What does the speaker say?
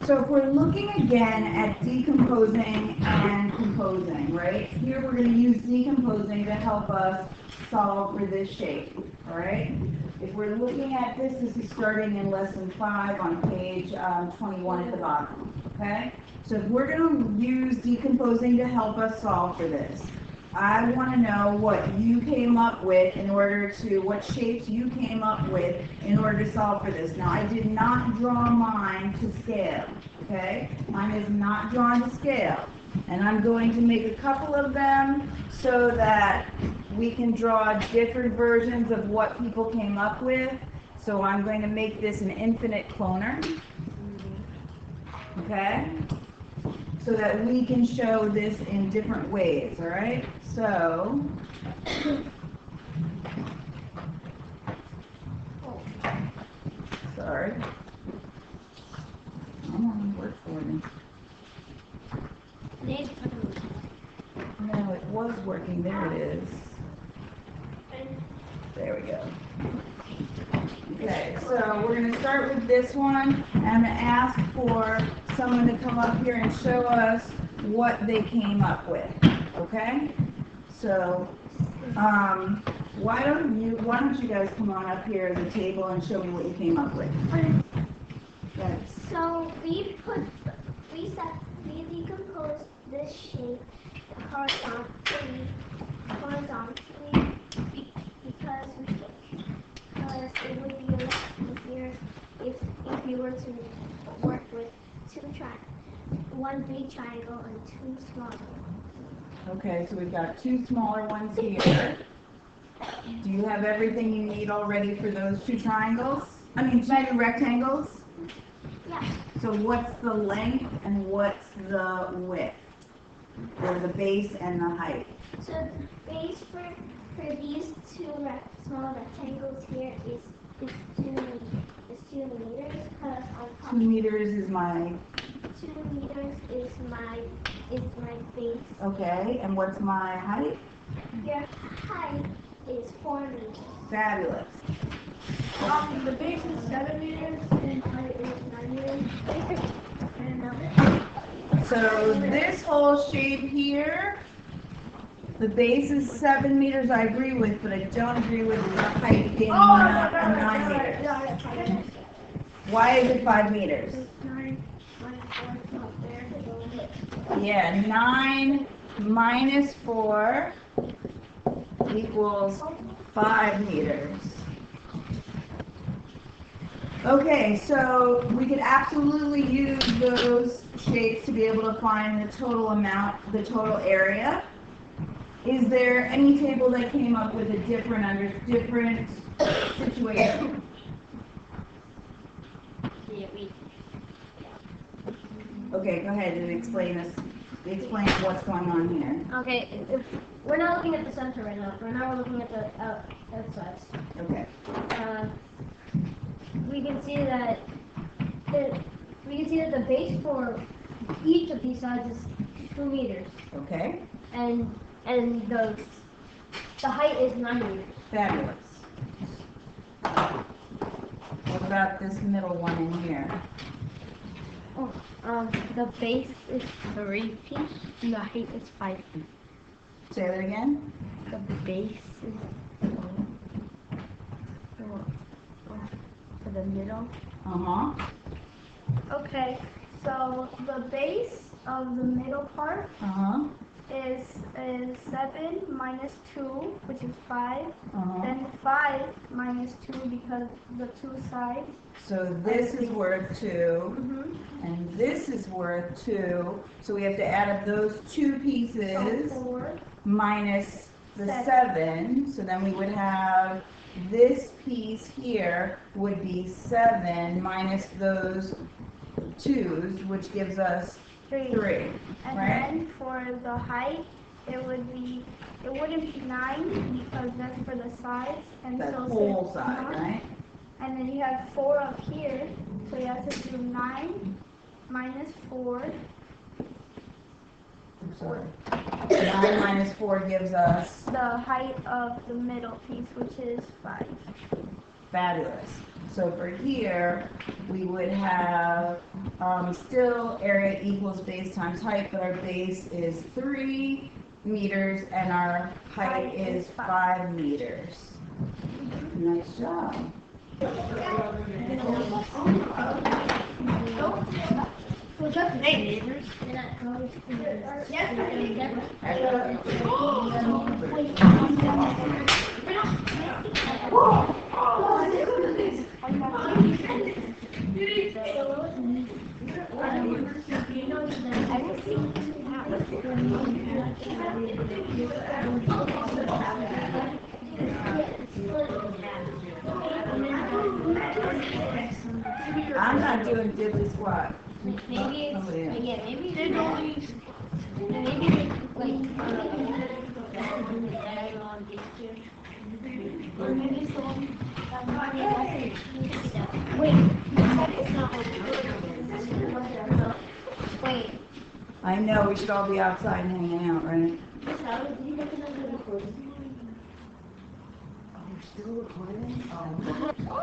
So if we're looking again at decomposing and composing, right? Here we're going to use decomposing to help us solve for this shape, all right? If we're looking at this, this is starting in lesson 5 on page 21 at the bottom, okay? So if we're going to use decomposing to help us solve for this, I want to know what you came up with in order to, what shapes you came up with in order to solve for this. Now, I did not draw mine to scale, okay? Mine is not drawn to scale. And I'm going to make a couple of them so that we can draw different versions of what people came up with. So I'm going to make this an infinite cloner, okay? So that we can show this in different ways, all right? So, sorry. Come on, work for me. No, it was working. There it is. There we go. Okay, so we're going to start with this one. I'm going to ask for someone to come up here and show us what they came up with. Okay? So, why don't you guys come on up here to the table and show me what you came up with? Yes. So we decomposed this shape horizontally because it would be a lot easier if you were to work with one big triangle and two small ones. Okay, so we've got two smaller ones here. Do you have everything you need already for those two triangles? I mean, two rectangles? Yeah. So what's the length and what's the width? Or the base and the height? So the base for these two small rectangles here is 2 meters. Because on top 2 meters is my... 2 meters is my base. Okay, and what's my height? Your height is 4 meters. Fabulous. The base is 7 meters and height is 9 meters. So this whole shape here, the base is 7 meters, I agree with, but I don't agree with the height being 9 meters. Why is it 5 meters? 9 minus 4 is not there. Yeah, 9 minus 4 equals 5 meters. Okay, so we could absolutely use those shapes to be able to find the total amount, the total area. Is there any table that came up with a different situation? Okay, go ahead and explain what's going on here. Okay, we're not looking at the center right now. Right now we're looking at the outsides. Okay. We can see that the base for each of these sides is 2 meters, Okay. and the height is 9 meters. Fabulous. What about this middle one in here? The base is 3 feet, and the height is 5 feet. Say that again? The base is for the middle. Uh-huh. Okay, so the base of the middle part Uh-huh. is 7 minus 2, which is 5. Uh-huh. Then 5 minus 2 because the two sides. So this is worth 2, Mm-hmm. and this is worth 2. So we have to add up those two pieces So 4. minus the 7. 7. So then we would have this piece here would be 7 minus those 2's, which gives us 3. 3. And Right. then for the height, it wouldn't be 9 because that's for the sides. And That so whole since- side, right? And then you have 4 up here, so you have to do 9 minus 4. I'm sorry. 9 minus 4 gives us The height of the middle piece, which is 5. fabulous. So for here, we would have Still area equals base times height, but our base is 3 meters and our height is 5 meters. Nice job. I'm not doing diddly squat. Maybe it's, Somebody else. yeah, maybe they don't use, maybe like, diagonal on these two. Or maybe it's the one, wait, it's not wait. I know, we should all be outside and hanging out, right? Did you look at the recording? Oh, we're still recording? Oh.